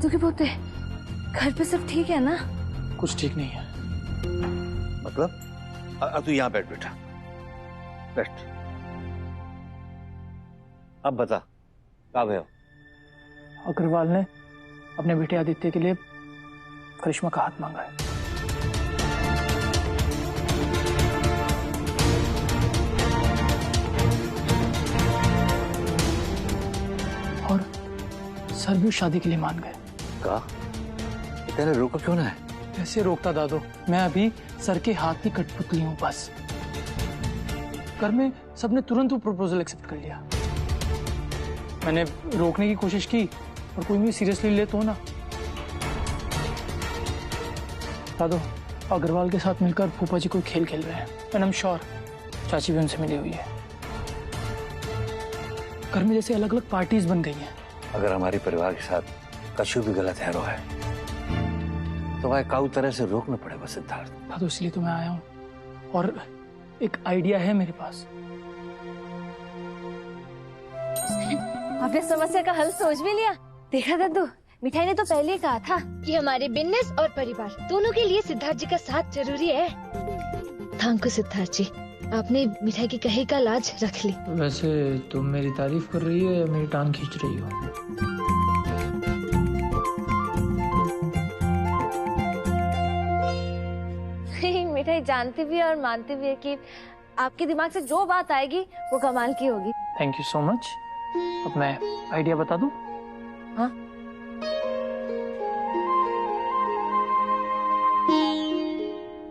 दादू के पोते, घर पे सब ठीक है ना? कुछ ठीक नहीं है। मतलब? तू यहाँ बैठ बेटा, बैठ। अब बता, कब है? अग्रवाल ने अपने बेटे आदित्य के लिए करिश्मा का हाथ मांगा है। और सर भी शादी के लिए मान गए। कहा? तेरे रोका क्यों ना है? कैसे रोकता दादू, मैं अभी सर के हाथ की कठपुतली हूं बस। घर में सबने तुरंत वो प्रपोजल एक्सेप्ट कर लिया। मैंने रोकने की कोशिश की और कोई भी सीरियसली ले तो ना। दादू, अग्रवाल के साथ मिलकर फूफा जी कोई खेल खेल रहे हैं एंड आई एम श्योर चाची भी उनसे मिली हुई है। घर में जैसे अलग अलग पार्टीज बन गई हैं। अगर हमारे परिवार के साथ कछु भी गलत है तो वह काऊ तरह से रोकना पड़ेगा सिद्धार्थ। दादू, इसलिए तो मैं आया हूँ और एक आइडिया है मेरे पास। आपने समस्या का हल सोच भी लिया? देखा दादू, मिठाई ने तो पहले ही कहा था कि हमारे बिजनेस और परिवार दोनों के लिए सिद्धार्थ जी का साथ जरूरी है। थैंक यू सिद्धार्थ जी, आपने मिठाई की कही का लाज रख ली। वैसे तुम मेरी तारीफ कर रही हो या मेरी टांग खींच रही हो? मिठाई जानती भी है और मानती भी है कि आपके दिमाग से जो बात आएगी वो कमाल की होगी। Thank you so much. अब मैं आइडिया बता दूं? हाँ?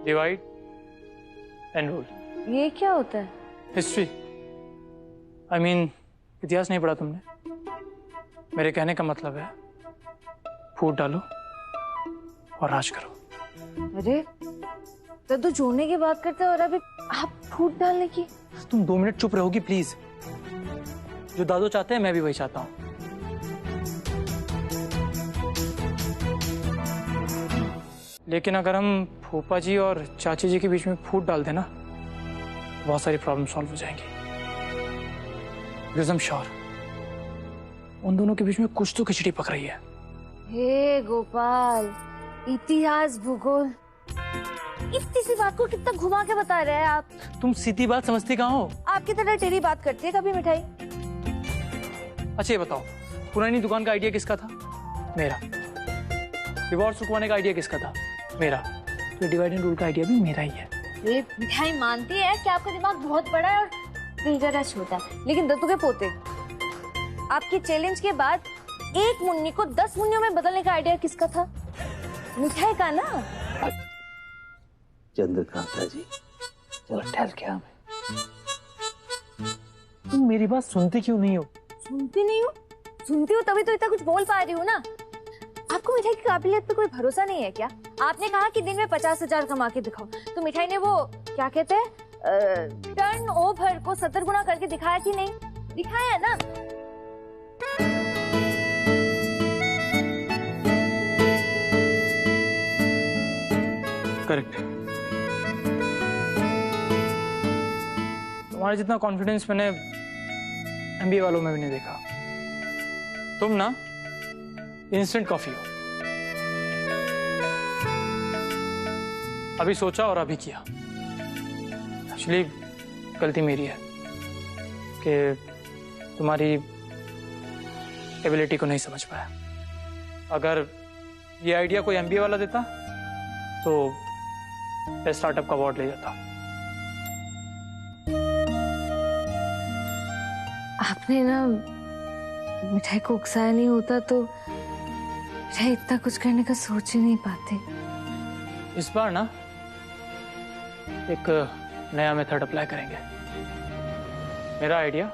Divide and rule. ये क्या होता है? हिस्ट्री, आई मीन इतिहास नहीं पढ़ा तुमने? मेरे कहने का मतलब है फूट डालो और राज करो। अरे दादू, जोड़ने की बात करते हैं और अभी आप फूट डालने की? तुम 2 मिनट चुप रहोगी प्लीज? जो दादू चाहते हैं मैं भी वही चाहता हूँ। लेकिन अगर हम फूफा जी और चाची जी के बीच में फूट डाल देना, बहुत सारी प्रॉब्लम सॉल्व हो जाएंगी। बिकॉज़ आई एम श्योर उन दोनों के बीच में कुछ तो खिचड़ी पक रही है। हे गोपाल, इतिहास भूगोल इतनी सी बात को कितना घुमा के बता रहे हैं आप। तुम सीधी बात समझती कहाँ हो? आपकी तरह टेढ़ी बात करती है कभी मिठाई? अच्छा ये बताओ, पुरानी दुकान का आइडिया किसका था? मेरा। डिवोर्स रुकवाने का आइडिया किसका था? मेरा। तो डिवाइड एंड रूल का आइडिया भी मेरा ही है। ये मिठाई मानती है कि आपका दिमाग बहुत बड़ा है और दिल जरा छोटा, लेकिन दत्तू के पोते, आपके चैलेंज के बाद एक मुन्नी को 10 मुन्नियों में बदलने का आइडिया किसका था? मिठाई का ना। चंद्रकांता जी, चलो ठहर के हमें। तुम मेरी बात सुनती क्यों नहीं हो? सुनती नहीं हूँ? सुनती हूँ तभी तो इतना कुछ बोल पा रही हूँ ना। आपको मिठाई की काबिलियत पे कोई भरोसा नहीं है क्या? आपने कहा कि दिन में 50,000 कमा के दिखाओ, तो मिठाई ने वो क्या कहते हैं टर्न ओवर को 70 गुना करके दिखाया कि नहीं? दिखाया ना। करेक्ट। तुम्हारे जितना कॉन्फिडेंस मैंने एमबीए वालों में भी नहीं देखा। तुम ना इंस्टेंट कॉफी हो। अभी सोचा और अभी किया। एक्चुअली गलती मेरी है कि तुम्हारी एबिलिटी को नहीं समझ पाया। अगर ये आइडिया कोई एमबीए वाला देता तो बेस्ट स्टार्टअप का अवार्ड ले जाता। आपने ना मिठाई को उकसाया नहीं होता तो मिठाई इतना कुछ करने का सोच ही नहीं पाते। इस बार ना एक नया मेथड अप्लाई करेंगे। मेरा आइडिया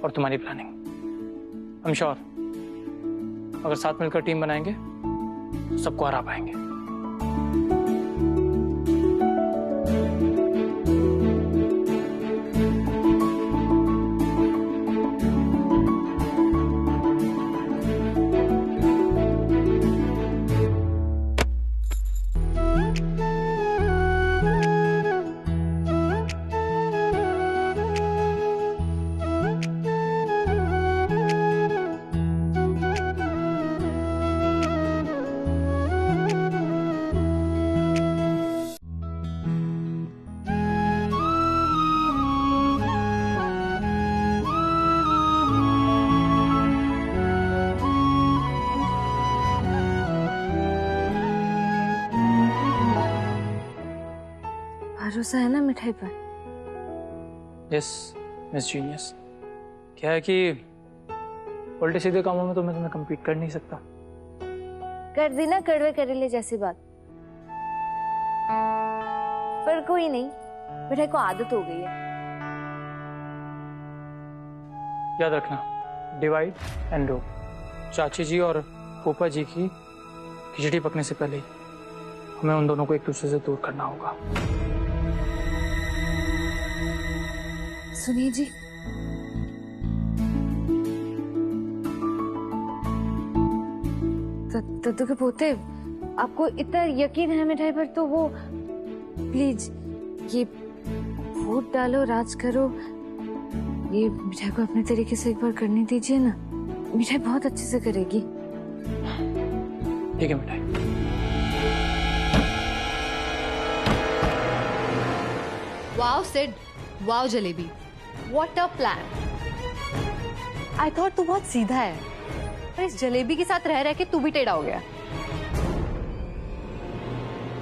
और तुम्हारी प्लानिंग। आई एम श्योर अगर साथ मिलकर टीम बनाएंगे तो सबको हरा पाएंगे। भरोसा है ना मिठाई पर? Yes miss genius. क्या है कि उल्टे सीधे कामों में तो मैं तुम्हें कम्पीट कर नहीं सकता। कर दी ना कड़वे करेले जैसी बात। पर कोई नहीं, मिठाई को आदत हो गई है। याद रखना, डिवाइड एंड रो। चाची जी और फूफा जी की खिचड़ी पकने से पहले ही हमें उन दोनों को एक दूसरे से दूर करना होगा। सुनिए जी, दद्दू के पोते, आपको इतना यकीन है मिठाई पर तो वो प्लीज ये वोट डालो, राज करो, ये मिठाई को अपने तरीके से एक बार करने दीजिए ना। मिठाई बहुत अच्छे से करेगी। ठीक है मिठाई। Wow Sid, wow jalebi, what a plan. I thought तू बहुत सीधा है, पर इस जलेबी के साथ रह रह के तू भी टेढ़ा हो गया।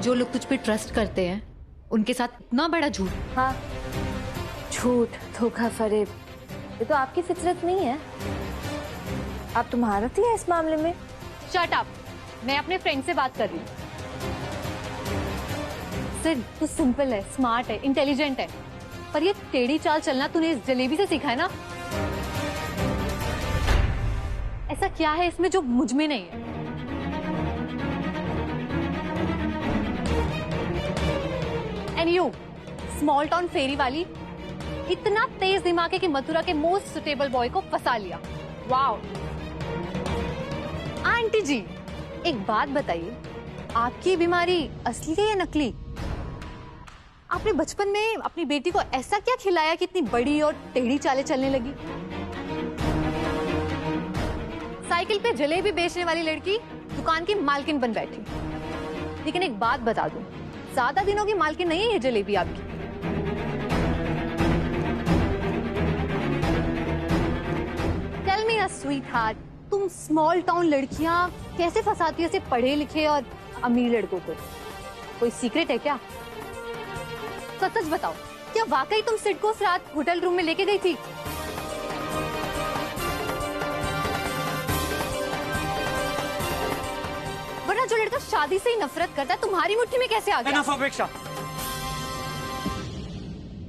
जो लोग तुझ पे ट्रस्ट करते हैं उनके साथ इतना बड़ा झूठ। हाँ, झूठ, धोखा, फरेब, ये तो आपकी फितरत नहीं है। आप तो महारत ही है इस मामले में। शट अप, मैं अपने फ्रेंड से बात कर रही हूँ। सिड, तू सिंपल है, स्मार्ट है, इंटेलिजेंट है, पर ये टेढ़ी चाल चलना तूने इस जलेबी से सीखा है ना। ऐसा क्या है इसमें जो मुझ में नहीं है? एंड यू स्मॉल टाउन फेरी वाली, इतना तेज दिमाग कि मथुरा के मोस्ट सुटेबल बॉय को फंसा लिया। वाओ। आंटी जी, एक बात बताइए, आपकी बीमारी असली है या नकली? आपने बचपन में अपनी बेटी को ऐसा क्या खिलाया कि इतनी बड़ी और टेढ़ी चालें चलने लगी? साइकिल पे जलेबी बेचने वाली लड़की दुकान की मालकिन बन बैठी। लेकिन एक बात बता दूं, ज्यादा दिनों की मालकिन नहीं है ये जलेबी आपकी। Tell me a sweetheart, तुम स्मॉल टाउन लड़कियां कैसे फंसाती हो ऐसे पढ़े लिखे और अमीर लड़कों को? कोई सीक्रेट है क्या? सच सच बताओ, क्या वाकई तुम सिड को उस रात होटल रूम में लेके गई थी? वरना जो लड़का शादी से ही नफरत करता है तुम्हारी मुट्ठी में कैसे आ गया? Enough अपेक्षा,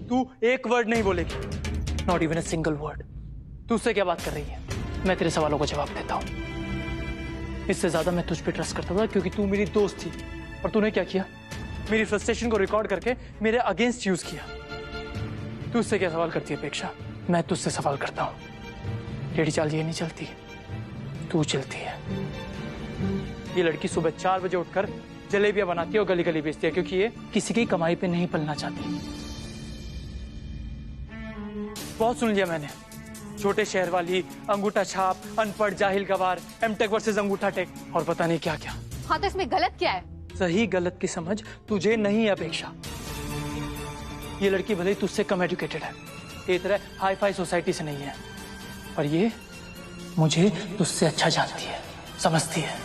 तू एक वर्ड नहीं बोलेगी, not even a single word. तू उससे क्या बात कर रही है? मैं तेरे सवालों का जवाब देता हूँ। इससे ज्यादा मैं तुझ पे ट्रस्ट करता था क्योंकि तू मेरी दोस्त थी, और तूने क्या किया? मेरी फ्रस्ट्रेशन को रिकॉर्ड करके मेरे अगेंस्ट यूज किया। तू उससे क्या सवाल करती है अपेक्षा? मैं तुझसे सवाल करता हूँ। टेढ़ी चाल ये नहीं चलती, तू चलती है। ये लड़की सुबह 4 बजे उठकर जलेबियां बनाती है और गली गली बेचती है क्योंकि ये किसी की कमाई पे नहीं पलना चाहती। बहुत सुन लिया मैंने, छोटे शहर वाली, अंगूठा छाप, अनपढ़, जाहिल, गवार, एमटेक वर्सेस अंगूठा टेक, और पता नहीं क्या क्या। हाँ, तो इसमें गलत क्या है? सही गलत की समझ तुझे नहीं है अपेक्षा। ये लड़की भले ही तुझसे कम एजुकेटेड है, ये तरह हाई फाई सोसाइटी से नहीं है, पर ये मुझे तुझसे अच्छा जानती है, समझती है।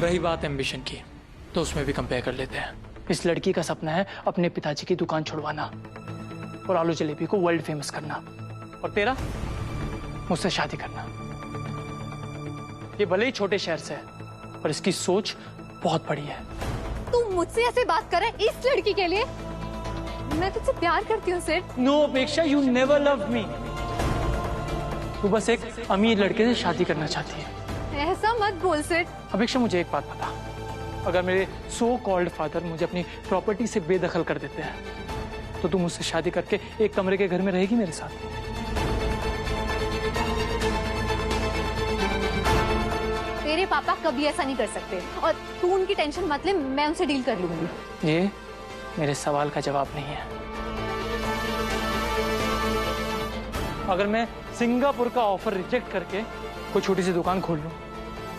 रही बात एम्बिशन की, तो उसमें भी कंपेयर कर लेते हैं। इस लड़की का सपना है अपने पिताजी की दुकान छुड़वाना और आलू जलेबी को वर्ल्ड फेमस करना, और तेरा मुझसे शादी करना। ये भले ही छोटे शहर से है, पर इसकी सोच बहुत बड़ी है। तू मुझसे ऐसे बात कर रहा है इस लड़की के लिए? मैं तुझसे प्यार करती हूँ सिड। नो अपेक्षा, यू नेवर लव्ड मी। तू बस एक अमीर लड़के से शादी करना चाहती है। ऐसा मत बोल सिड। अपेक्षा, मुझे एक बात बता, अगर मेरे सो कॉल्ड फादर मुझे अपनी प्रॉपर्टी से बेदखल कर देते हैं, तो तू मुझसे शादी करके एक कमरे के घर में रहेगी मेरे साथ? तेरे पापा कभी ऐसा नहीं कर सकते, और तू उनकी टेंशन मत ले, मैं उनसे डील कर लूंगी। ये मेरे सवाल का जवाब नहीं है। अगर मैं सिंगापुर का ऑफर रिजेक्ट करके कोई छोटी सी दुकान खोल लूं,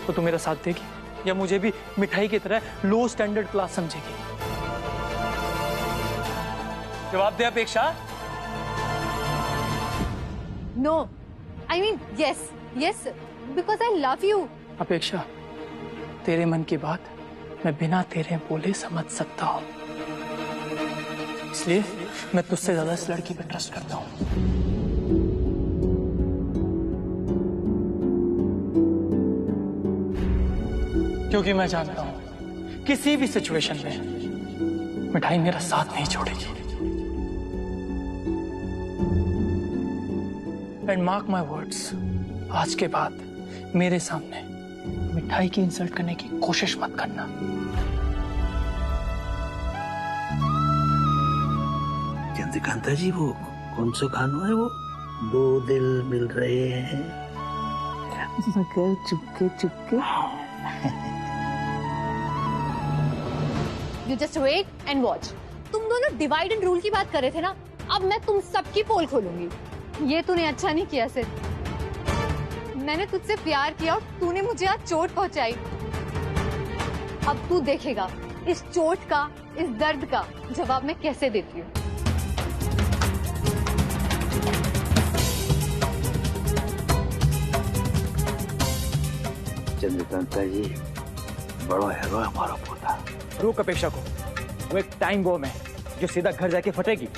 तो तू मेरा साथ देगी या मुझे भी मिठाई की तरह लो स्टैंडर्ड क्लास समझेगी? जवाब दे Apeksha. No, I mean yes, yes, because I love you. Apeksha, तेरे मन की बात मैं बिना तेरे बोले समझ सकता हूं, इसलिए मैं तुझसे ज्यादा इस लड़की पे ट्रस्ट करता हूं। क्योंकि मैं जानता हूं किसी भी सिचुएशन में मिठाई मेरा साथ नहीं छोड़ेगी। एंड मार्क माई वर्ड्स, आज के बाद मेरे सामने मिठाई की इंसल्ट करने की कोशिश मत करना। चंद्रकांता जी, वो कौन सा गाना है वो? दो दिल मिल रहे हैं मगर चुपके चुपके। You just wait and watch. तुम दोनों डिवाइड एंड रूल की बात कर रहे थे ना, अब मैं तुम सबकी पोल खोलूंगी। ये तूने अच्छा नहीं किया सिर्फ। मैंने तुझसे प्यार किया और तूने मुझे आज चोट पहुंचाई। अब तू देखेगा इस चोट का, इस दर्द का जवाब मैं कैसे देती हूँ। चंद्रकांता जी, बड़ा हीरो है हमारा पोता। रोक अपेक्षा को, वो एक टाइम बॉम्ब है जो सीधा घर जाके फटेगी।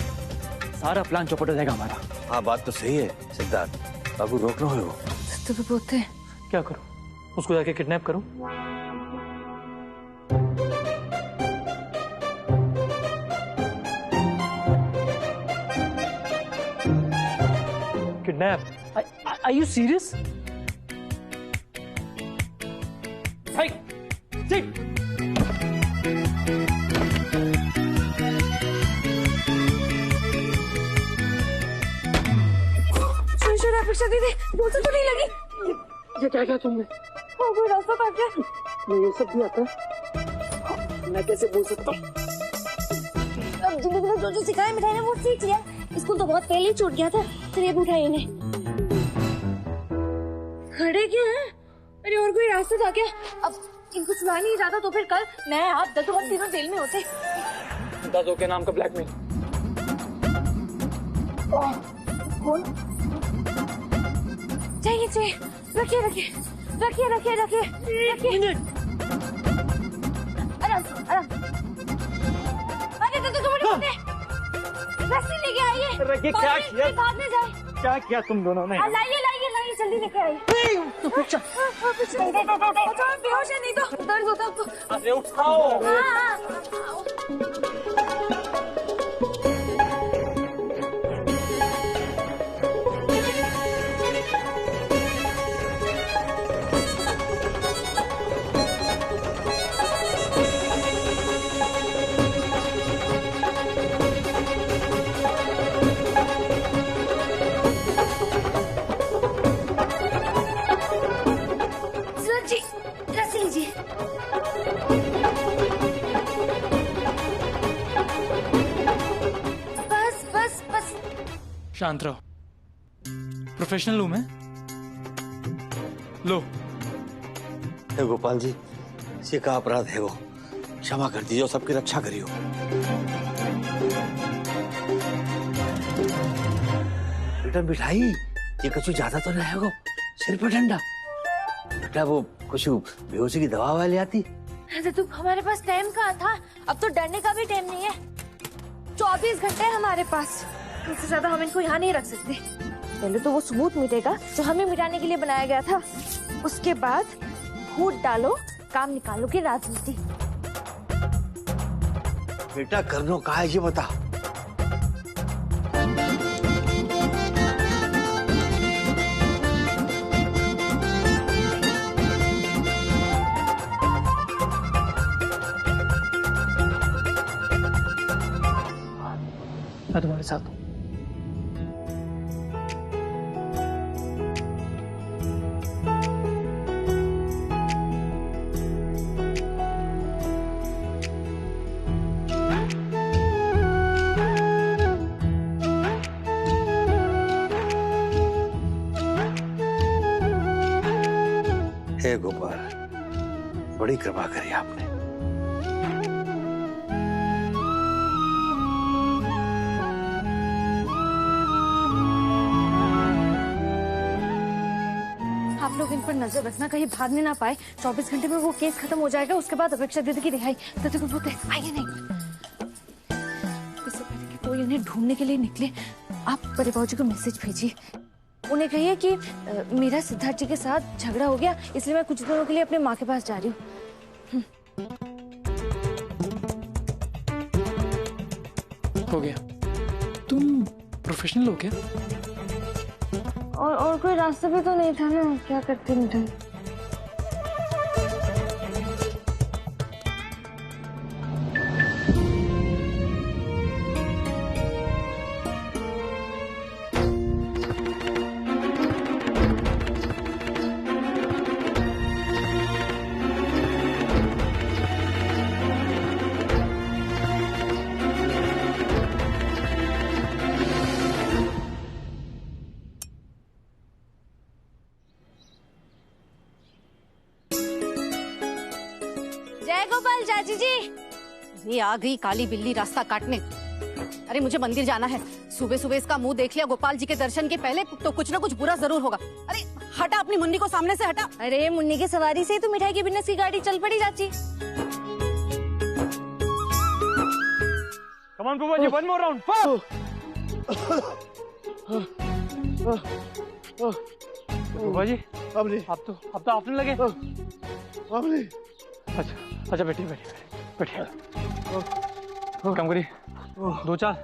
सारा प्लान चौपट हो जाएगा हमारा। हाँ, बात तो सही है सिद्धार्थ बाबू, रोक लो हो। तो पोते क्या करूं? उसको जाके किडनैप करूं? Kidnap? Are you serious? Hey, sit. अपेक्षा दीदी, मुझे तो नहीं लगी। ये क्या किया तुमने? कोई रास्ता था क्या? ये सब भी आता है, मैं कैसे बोल सकता हूँ? अब जिंदगी में जो सिखाया मिठाई ने वो सीख लिया। स्कूल तो बहुत पहले ही छूट गया था, फिर ये मिठाई इन्हें। खड़े क्या हैं? अरे और कोई रास्ता था क्या? अब इनको छुड़ा नहीं जाता तो फिर कल मैं आप दस तीनों जेल में होते। दादो के नाम का ब्लैकमेल। कौन? चाहिए चाहिए, रखिए रखिए रखिए रखिए रखिए रखिए। आराम आराम। अरे तो तुम्हारे रस्सी लेके आइए। रखिए, क्या किया? भागने जाए। क्या किया तुम दोनों ने? लाइए लाइए लाइए, जल्दी लेके आइए। बेहोश है, नहीं तो दर्द होता आपको। अरे उठाओ। शांत रहो, प्रोफेशनल हूं मैं। लो। हे गोपाल जी, ये का अपराध है वो, क्षमा कर दीजिए, सबकी रक्षा करियो। बेटा मिठाई, ये कुछ ज्यादा तो नहीं है, सिर पर ठंडा। बेटा वो कुछ बेहोशी की दवा वाली आती। तो हमारे पास टाइम कहाँ था? अब तो डरने का भी टाइम नहीं है। 24 घंटे हमारे पास, इससे ज्यादा हम इनको यहाँ नहीं रख सकते। पहले तो वो सबूत मिटेगा जो हमें मिटाने के लिए बनाया गया था, उसके बाद भूत डालो काम निकालो की राजनीति। बेटा करनो कहा है ये बता। मैं तुम्हारे साथ हूँ। हे गोपाल, बड़ी कृपा करी आपने। आप लोग इन पर नजर रखना, कहीं भागने ना पाए। 24 घंटे में वो केस खत्म हो जाएगा, उसके बाद अपेक्षा दीदी की रिहाई। तब तक वो आएंगे नहीं। इससे पहले कि कोई उन्हें ढूंढने के लिए निकले, आप बड़े बाबूजी को मैसेज भेजिए। उन्हें कहिए कि मेरा सिद्धार्थ जी के साथ झगड़ा हो गया, इसलिए मैं कुछ दिनों के लिए अपने माँ के पास जा रही हूँ। हो गया। तुम प्रोफेशनल हो क्या? और कोई रास्ता भी तो नहीं था ना, क्या करती मिठाई। जय गोपाल चाची जी। ये आ गई काली बिल्ली रास्ता काटने। अरे मुझे मंदिर जाना है। सुबह सुबह इसका मुंह देख लिया गोपाल जी के दर्शन के पहले तो कुछ ना कुछ बुरा जरूर होगा। अरे हटा अपनी मुन्नी को सामने से हटा। अरे मुन्नी की सवारी से ही तो मिठाई के बिजनेस की गाड़ी चल पड़ी चाची। कम ऑन फूफा जी, वन मोर राउंड। फूफा जी अब नहीं, आप तो आपने लगे। अब नहीं। अच्छा बैठिए। काम करिए, 2-4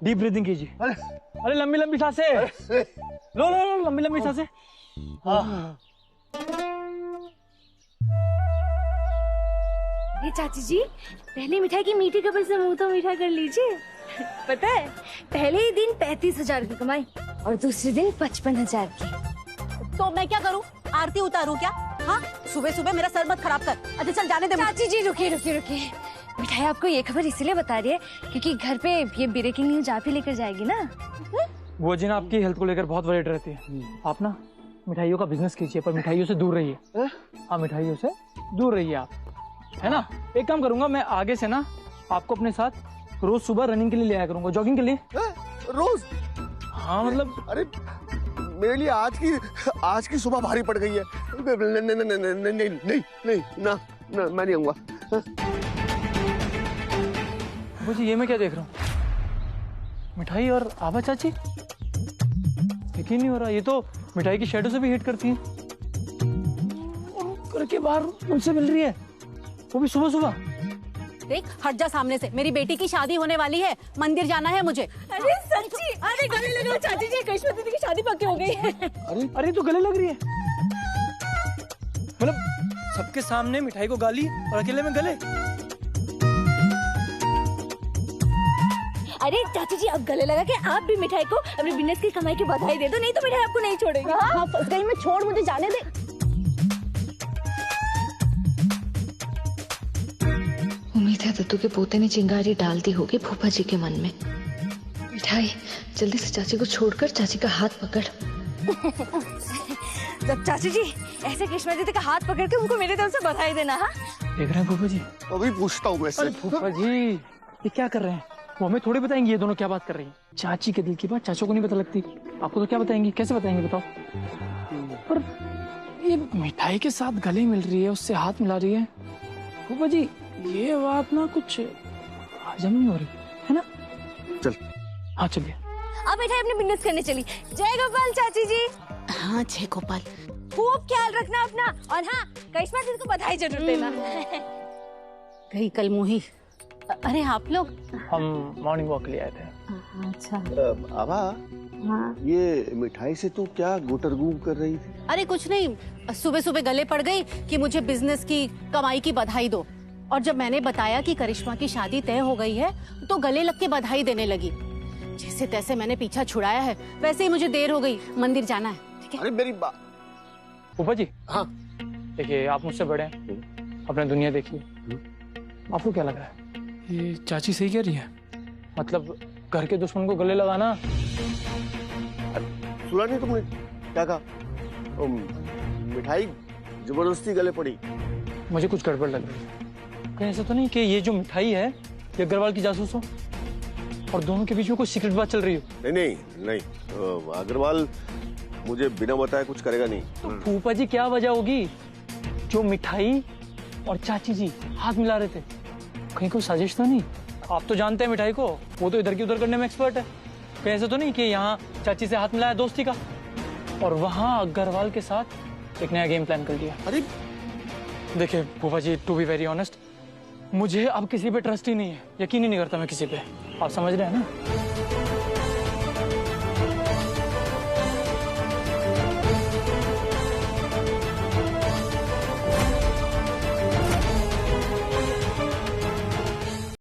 डीप ब्रीदिंग कीजिए। अरे लंबी सांसें लो, लंबी सांसें। ये चाची जी, पहली मिठाई की मीठी कपड़े से मुंह तो मीठा कर लीजिए। पता है, पहले ही दिन 35,000 की कमाई और दूसरे दिन 55,000 की। तो मैं क्या करूँ? आरती उतारूँ क्या? हाँ, सुबह सुबह मेरा सर मत खराब कर। अच्छा चल जाने दे। चाची जी रुकिए। मिठाई आपको ये खबर इसलिए बता रही है क्योंकि घर पे ये ब्रेकिंग न्यूज आप ही लेकर जाएगी ना। वो जी ना आपकी हेल्थ को लेकर बहुत वरीड रहती है। आप ना मिठाइयों का बिजनेस कीजिए, पर मिठाइयों से दूर रहिए। हाँ, मिठाइयों से दूर रहिए आप, है ना। एक काम करूंगा मैं, आगे से ना आपको अपने साथ रोज सुबह रनिंग के लिए ले आया करूंगा, जॉगिंग के लिए। रोज? हाँ मतलब। अरे मेरे लिए आज की सुबह भारी पड़ गई है। नहीं, ना मैं नहीं आऊंगा। मुझे ये मैं क्या देख रहा हूँ, मिठाई और आभा चाची। यकीन नहीं हो रहा, ये तो मिठाई की शैडो से भी हिट करती है। और घर के बाहर उनसे मिल रही है, वो भी सुबह। देख, हट जा सामने से। मेरी बेटी की शादी होने वाली है, मंदिर जाना है मुझे। अरे सच्ची? अरे गले लगे चाची जी, करिश्मा दीदी की शादी पक्की हो गई है। अरे तो गले लग रही है, मतलब सबके सामने मिठाई को गाली और अकेले में गले। अरे चाची जी, अब गले लगा के आप भी मिठाई को अपने बिजनेस की कमाई की बधाई दे दो, नहीं तो मिठाई आपको नहीं छोड़ेगी। हाँ, फंस गई मैं, छोड़ मुझे जाने दे। उम्मीद है दत्तू के पोते ने चिंगारी डाल दी होगी फूफा जी के मन में। मिठाई, जल्दी से चाची को छोड़कर चाची का हाथ पकड़। जब चाची जी ऐसे करिश्मा दीदी का हाथ पकड़ के उनको मेरी तरफ से बधाई देना। हाँ, देख रहे हैं फूफा जी? अभी पूछता हूँ मैं अरे फूफा जी, ये क्या कर रहे हैं? वो हमें थोड़ी बताएंगे ये दोनों क्या बात कर रही है। चाची के दिल की बात चाचों को नहीं पता लगती, आपको तो क्या बताएंगी, कैसे बताएंगे बताओ। पर ये मिठाई के साथ गले मिल रही है, उससे हाथ मिला रही है। फूफा जी, ये बात ना कुछ हजम नहीं हो रही है ना। चल। हाँ चलिए। अब मिठाई अपने बिजनेस करने चली। जय गोपाल चाची जी। हाँ जय गोपाल। खूब ख्याल रखना अपना, और हाँ, करिश्मा दीदी को बधाई जरूर देना। गई कल मुही। अरे आप लोग? हम मॉर्निंग वॉक के लिए आए थे। अच्छा। आभा, हाँ। ये मिठाई से तू क्या गुटरगुम कर रही थी? अरे कुछ नहीं, सुबह सुबह गले पड़ गई कि मुझे बिजनेस की कमाई की बधाई दो, और जब मैंने बताया कि करिश्मा की शादी तय हो गई है तो गले लग के बधाई देने लगी। जैसे तैसे मैंने पीछा छुड़ाया है, वैसे ही मुझे देर हो गई, मंदिर जाना है। ठीक है? अरे मेरी बात। फूफा जी, हाँ देखिए आप मुझसे बड़े हैं, अपने दुनिया देखिए। आपको क्या लग रहा है, ये चाची सही कह रही है? मतलब घर के दुश्मन को गले लगाना। सुना नहीं तुमने क्या कहा? मिठाई जबरदस्ती गले पड़ी। मुझे कुछ गड़बड़ लग रही है। कहीं ऐसा तो नहीं कि ये जो मिठाई है ये अग्रवाल की जासूस हो और दोनों के बीच में कोई सीक्रेट बात चल रही हो? नहीं, अग्रवाल मुझे बिना बताए कुछ करेगा नहीं। तो फूफा जी क्या वजह होगी जो मिठाई और चाची जी हाथ मिला रहे थे? कहीं कोई साजिश तो नहीं? आप तो जानते हैं मिठाई को, वो तो इधर की उधर करने में एक्सपर्ट है। कहीं ऐसा तो नहीं कि यहाँ चाची से हाथ मिलाया दोस्ती का और वहाँ अग्रवाल के साथ एक नया गेम प्लान कर दिया? अरे देखिए फूफा जी, टू बी वेरी ऑनेस्ट, मुझे अब किसी पे ट्रस्ट ही नहीं है, यकीन ही नहीं करता मैं किसी पे। आप समझ रहे हैं ना?